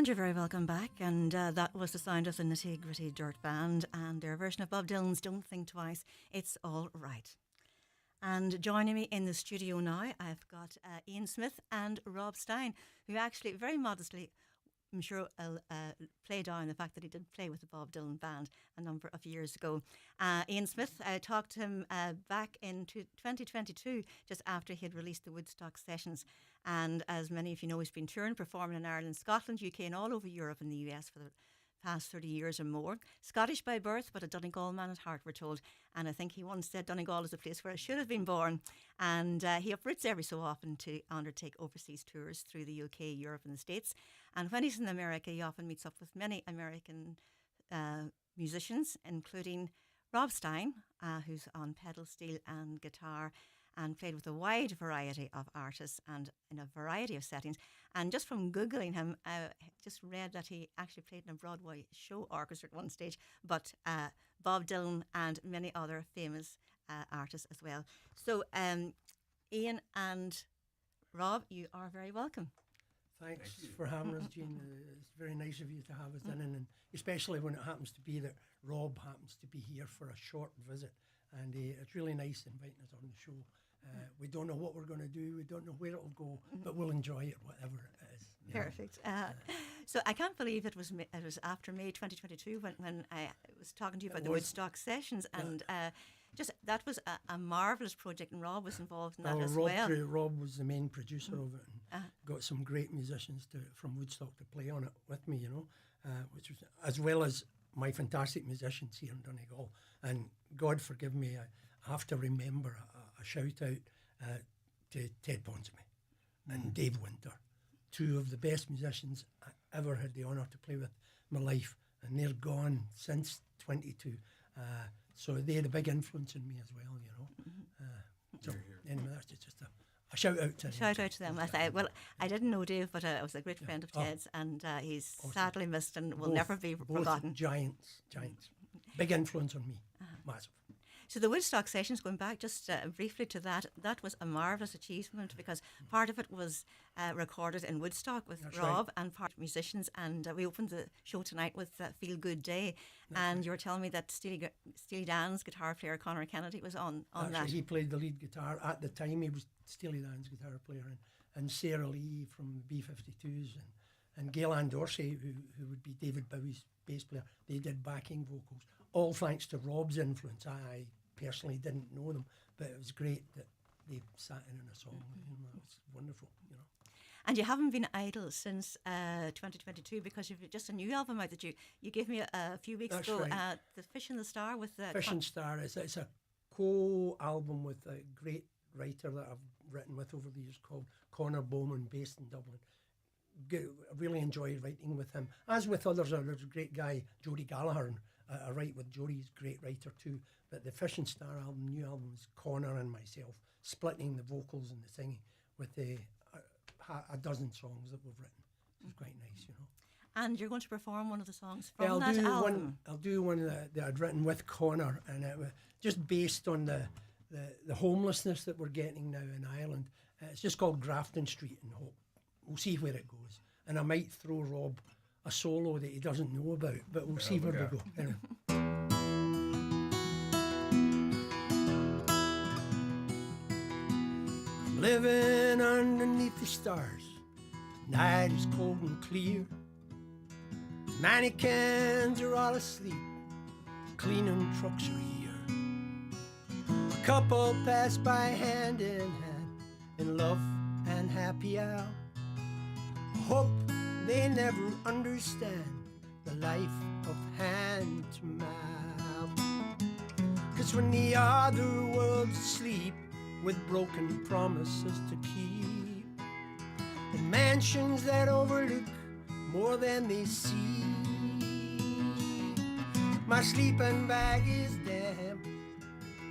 And you're very welcome back. And that was the sound of the Nitty Gritty Dirt Band and their version of Bob Dylan's Don't Think Twice, It's All Right. And joining me in the studio now, I've got Ian Smith and Rob Stein, who actually very modestly, I'm sure, play down the fact that he did play with the Bob Dylan Band a number of years ago. Ian Smith, I talked to him back in 2022, just after he had released the Woodstock Sessions. And as many of you know, he's been touring, performing in Ireland, Scotland, UK and all over Europe and the US for the past 30 years or more. Scottish by birth, but a Donegal man at heart, we're told. And I think he once said Donegal is the place where I should have been born. And he uproots every so often to undertake overseas tours through the UK, Europe and the States. And when he's in America, he often meets up with many American musicians, including Rob Stein, who's on pedal steel and guitar, and played with a wide variety of artists and in a variety of settings. And just from Googling him, I just read that he actually played in a Broadway show orchestra at one stage, but Bob Dylan and many other famous artists as well. So Ian and Rob, you are very welcome. Thanks for having us, Jean. It's very nice of you to have us in, and especially when it happens to be that Rob happens to be here for a short visit. And it's really nice inviting us on the show. We don't know what we're going to do. We don't know where it'll go, but we'll enjoy it, whatever it is. Perfect. So I can't believe it was after May 2022 when I was talking to you about the Woodstock Sessions, and just that was a marvellous project, and Rob was involved in that as well. Rob was the main producer of it, and got some great musicians from Woodstock to play on it with me, which was, as well as my fantastic musicians here in Donegal. And God forgive me, I have to remember a shout out to Ted Ponsonby and Dave Winter, two of the best musicians I ever had the honour to play with in my life, and they're gone since 22. So they had a big influence in me as well, So anyway, that's just a shout out to them. Shout out to them. I didn't know Dave, but I was a great friend of Ted's, and he's awesome. Sadly missed and will never be forgotten. Giants. Big influence on me, massive. So the Woodstock Sessions, going back just briefly to that was a marvellous achievement, because part of it was recorded in Woodstock with Rob and part musicians, and we opened the show tonight with Feel Good Day. You were telling me that Steely Dan's guitar player Conor Kennedy was on that. He played the lead guitar. At the time he was Steely Dan's guitar player, and Sarah Lee from B-52s and Gail Ann Dorsey, who would be David Bowie's bass player, they did backing vocals. All thanks to Rob's influence. I personally didn't know them, but it was great that they sat in a song. It was wonderful, And you haven't been idle since 2022, because you've just a new album out that you gave me a few weeks That's ago. Right. The Fish in the Star with Fish and Star. It's a co-album with a great writer that I've written with over the years called Conor Bowman, based in Dublin. I really enjoyed writing with him, as with others. There's a great guy, Jody Gallagher, and I write with Jody. He's a great writer too. But the Fish and Star album, new album, is Conor and myself splitting the vocals and the singing with a dozen songs that we've written. It's quite nice, And you're going to perform one of the songs from that album. I'll do one that I'd written with Conor, and it was just based on the homelessness that we're getting now in Ireland. It's just called Grafton Street, and we'll see where it goes. And I might throw Rob a solo that he doesn't know about, but we'll see where we go. Anyway. I'm living underneath the stars. Night is cold and clear. Mannequins are all asleep. Cleaning trucks are here. A couple pass by hand in hand in love and happy hour. I hope they never understand the life of hand to mouth. 'Cause when the other world's asleep with broken promises to keep, in mansions that overlook more than they see, my sleeping bag is damp,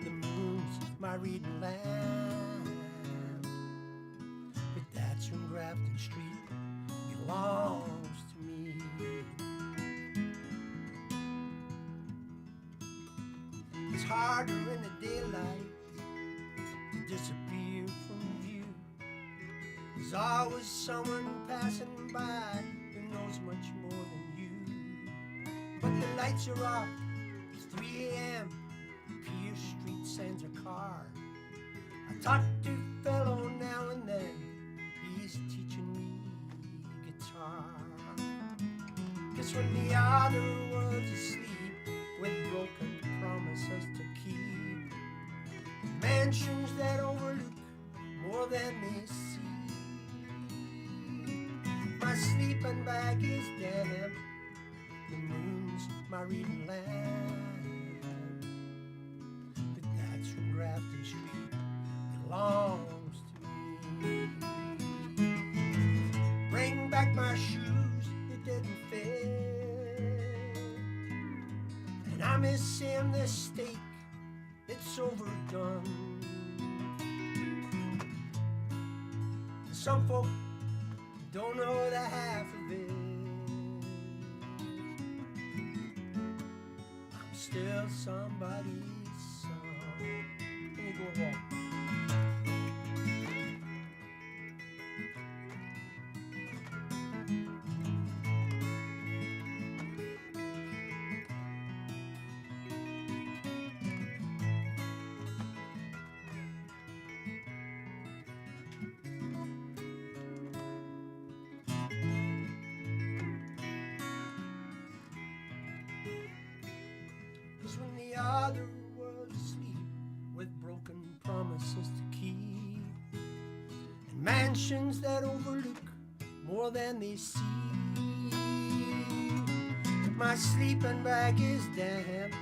the moon's my reading lamp. But that's when Grafton Street belongs to me. It's harder in the daylight to disappear from view. There's always someone passing by who knows much more than you. But the lights are off, it's 3 a.m. Pierce Street sends a car. I talk to a fellow now and then, he's teaching me guitar. 'Cause when the other world's asleep, with broken promises to keep, mansions that overlook more than they see. My sleeping bag is damp, the moon's my reading lamp. But that's when Grafton Street belongs to me. Bring back my shoes, it didn't fit, and I miss him this steak, it's overdone. Some folk don't know the half of it. I'm still somebody's son. Can you go walk? 'Cause when the other world's asleep, with broken promises to keep, and mansions that overlook more than they see, my sleeping bag is damp,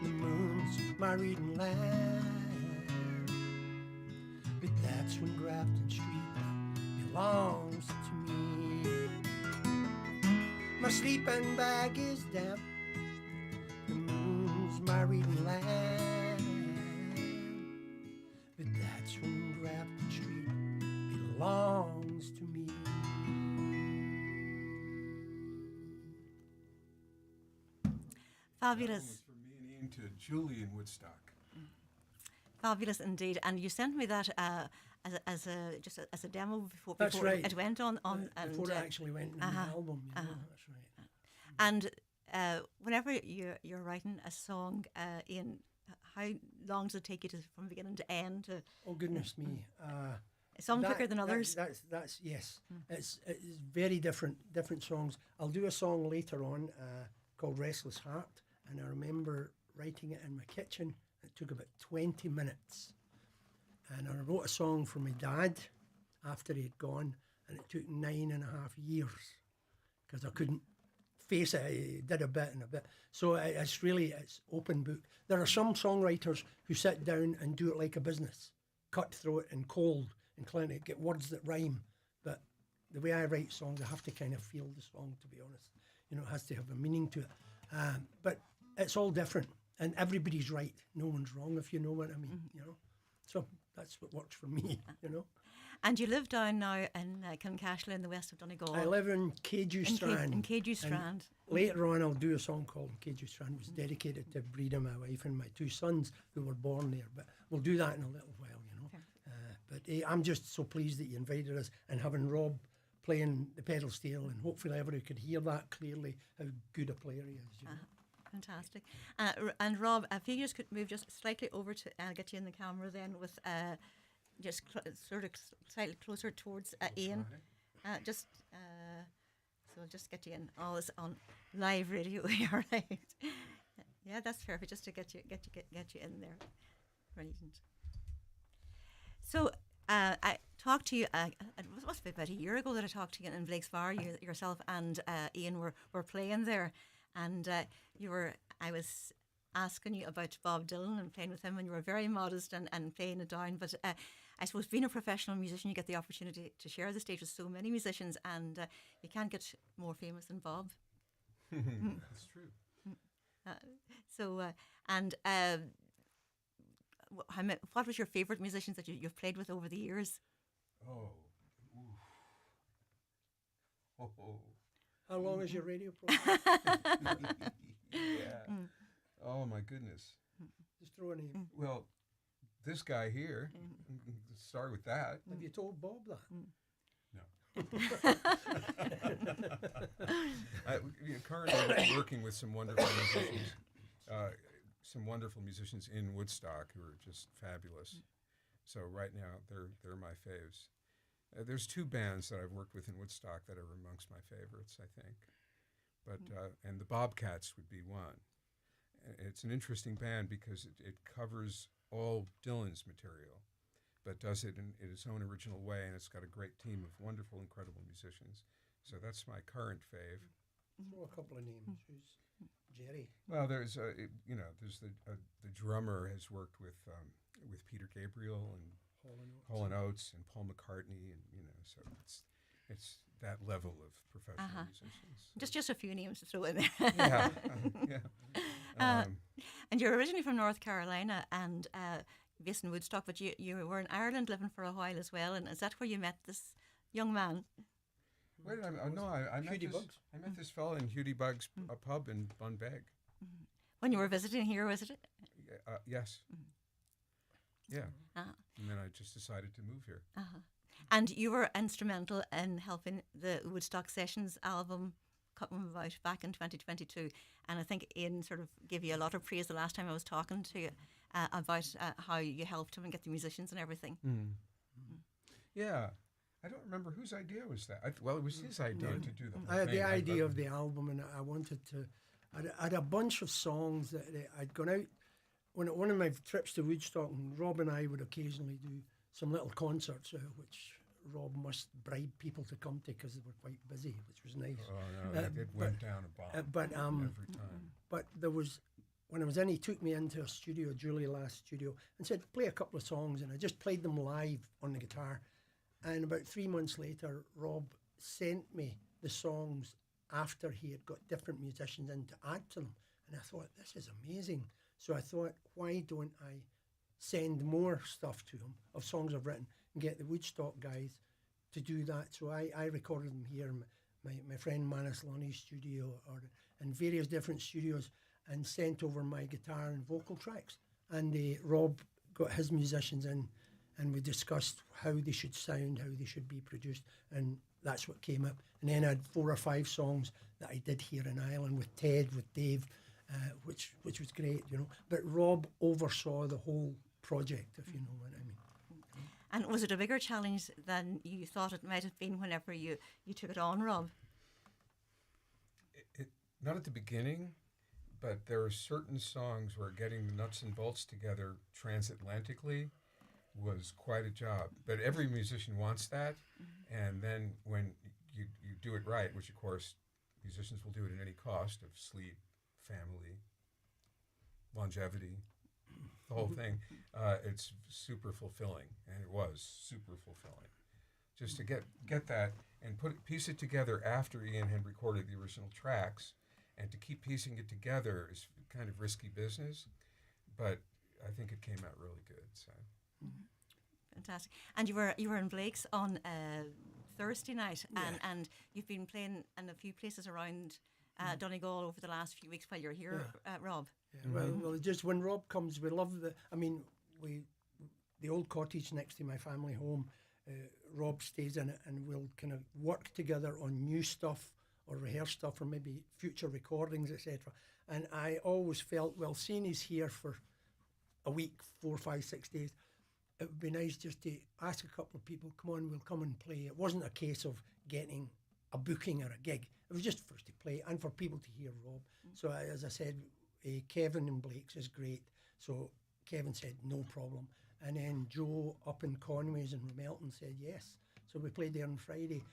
the moon's my reading lamp. But that's when Grafton Street belongs to me. My sleeping bag is damp, the moon's my reading lamp. But that's when Grafton Street belongs to me. Fabulous. For me and Ian to Julie in Woodstock. Fabulous indeed. And you sent me that as a demo before, That's before right. it went on Before it actually went in the album, you know, that's right. And whenever you're writing a song, Ian, how long does it take you from beginning to end? Oh goodness me! Some quicker than others. That's yes. It's very different songs. I'll do a song later on called "Restless Heart," and I remember writing it in my kitchen. It took about 20 minutes, and I wrote a song for my dad after he'd gone, and it took 9.5 years because I couldn't face it. I did a bit and a bit. So it's open book. There are some songwriters who sit down and do it like a business, cutthroat and cold and trying to get words that rhyme. But the way I write songs, I have to kind of feel the song, to be honest. You know, it has to have a meaning to it. But it's all different, and everybody's right. No one's wrong, if you know what I mean, you know. So that's what works for me, you know. And you live down now in Kincashla in the west of Donegal. I live in Keju Strand. In Keju Strand. Later on, I'll do a song called Keju Strand, which is dedicated to Breda, my wife, and my 2 sons who were born there. But we'll do that in a little while, you know. Okay. But I'm just so pleased that you invited us, and having Rob playing the pedal steel, and hopefully everybody could hear that clearly, how good a player he is, you know. Fantastic. And Rob, if you just could move just slightly over to get you in the camera then with just sort of slightly closer towards Ian. So I'll just get you in. All this on live radio here, right? Yeah, that's perfect. Just to get you in there. Brilliant. So I talked to you. It must be about a year ago that I talked to you in Blake's Bar. Yourself and Ian were playing there, and I was asking you about Bob Dylan and playing with him, and you were very modest and playing it down. But I suppose being a professional musician, you get the opportunity to share the stage with so many musicians, and you can't get more famous than Bob. That's true. What was your favourite musicians that you've played with over the years? Oh. How long is your radio program? Yeah. Oh my goodness. Just throw a name. Well, this guy here. Let's start with that. Have you told Bob that? No. Currently working with some wonderful musicians, in Woodstock who are just fabulous. So right now they're my faves. There's two bands that I've worked with in Woodstock that are amongst my favorites, I think. But and the Bobcats would be one. It's an interesting band because it covers all Dylan's material, but does it in its own original way, and it's got a great team of wonderful, incredible musicians. So that's my current fave. Throw a couple of names. Who's Jerry? Well, there's the drummer has worked with Peter Gabriel and Hall and Oates and Paul McCartney, and so it's that level of professional musicians. So. Just a few names to throw in there. Yeah, and you're originally from North Carolina and based in Woodstock, but you were in Ireland living for a while as well. And is that where you met this young man? Where did I? No, I met Hughie this. Bugs. I met this fellow in Hughie Bugs, a pub in Bunbeg. When you were visiting here, was it? Yes. Yeah. And then I just decided to move here. And you were instrumental in helping the Woodstock Sessions album come about back in 2022. And I think Ian sort of gave you a lot of praise the last time I was talking to you about how you helped him and get the musicians and everything. Yeah. I don't remember whose idea was that. Well, it was his idea to do the whole I had thing. the idea of the album, and I wanted to. I had a bunch of songs that I'd gone out when one of my trips to Woodstock, and Rob and I would occasionally do some little concerts, which Rob must bribe people to come to because they were quite busy, which was nice. Oh no, it went down a bomb every time. But there was, when I was in, he took me into a studio, Julie Last studio, and said, play a couple of songs, and I just played them live on the guitar. And about 3 months later, Rob sent me the songs after he had got different musicians in to add to them. And I thought, this is amazing. So I thought, why don't I send more stuff to him of songs I've written and get the Woodstock guys to do that? So I recorded them here in my friend Manus Lunny's studio or in various different studios and sent over my guitar and vocal tracks. And Rob got his musicians in, and we discussed how they should sound, how they should be produced, and that's what came up. And then I had 4 or 5 songs that I did here in Ireland with Ted, with Dave, which was great, But Rob oversaw the whole project, if you know what I mean. And was it a bigger challenge than you thought it might have been whenever you took it on, Rob? Not at the beginning, but there are certain songs where getting the nuts and bolts together transatlantically was quite a job. But every musician wants that, and then when you do it right, which of course musicians will do it at any cost of sleep, family, longevity, the whole thing, it's super fulfilling, and it was super fulfilling. Just to get that and piece it together after Ian had recorded the original tracks, and to keep piecing it together is kind of risky business, but I think it came out really good. So. Fantastic. And you were in Blake's on Thursday night, and you've been playing in a few places around Donegal over the last few weeks while you're here, Rob. Yeah, well, just when Rob comes, we love the old cottage next to my family home. Rob stays in it, and we'll kind of work together on new stuff or rehearse stuff or maybe future recordings, etc. And I always felt, well, seeing he's here for a week, 4, 5, 6 days, it would be nice just to ask a couple of people, come on, we'll come and play. It wasn't a case of getting a booking or a gig. It was just for us to play and for people to hear Rob. So as I said, Kevin in Blake's is great. So Kevin said, no problem. And then Joe up in Conway's in Melton said yes. So we played there on Friday,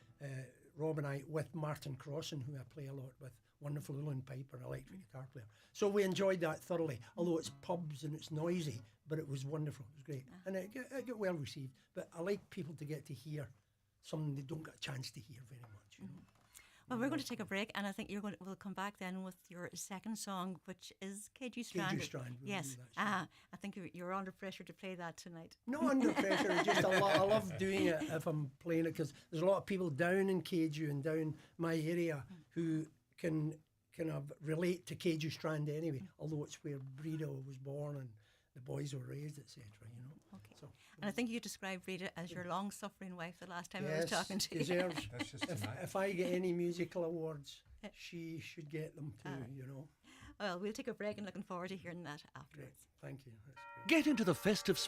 Rob and I, with Martin Crossan, who I play a lot with, wonderful uilleann piper, electric guitar player. So we enjoyed that thoroughly, although it's pubs and it's noisy, but it was wonderful, it was great. And it got well received. But I like people to get to hear something they don't get a chance to hear very much. Well, we're going to take a break, and I think we'll come back then with your second song, which is KG Strand. KG Strand. Yes. I think you're under pressure to play that tonight. No under pressure. It's just I love doing it if I'm playing it, because there's a lot of people down in KG and down my area who can kind of relate to KG Strand anyway, although it's where Breda was born and the boys were raised, etc. Okay. So And I think you described Rita as your long-suffering wife the last time I was Yes, talking to you. deserves. That's just tonight. If I get any musical awards, she should get them too, you know. Well, we'll take a break and looking forward to hearing that Great. afterwards. Thank you. That's great. Get into the festive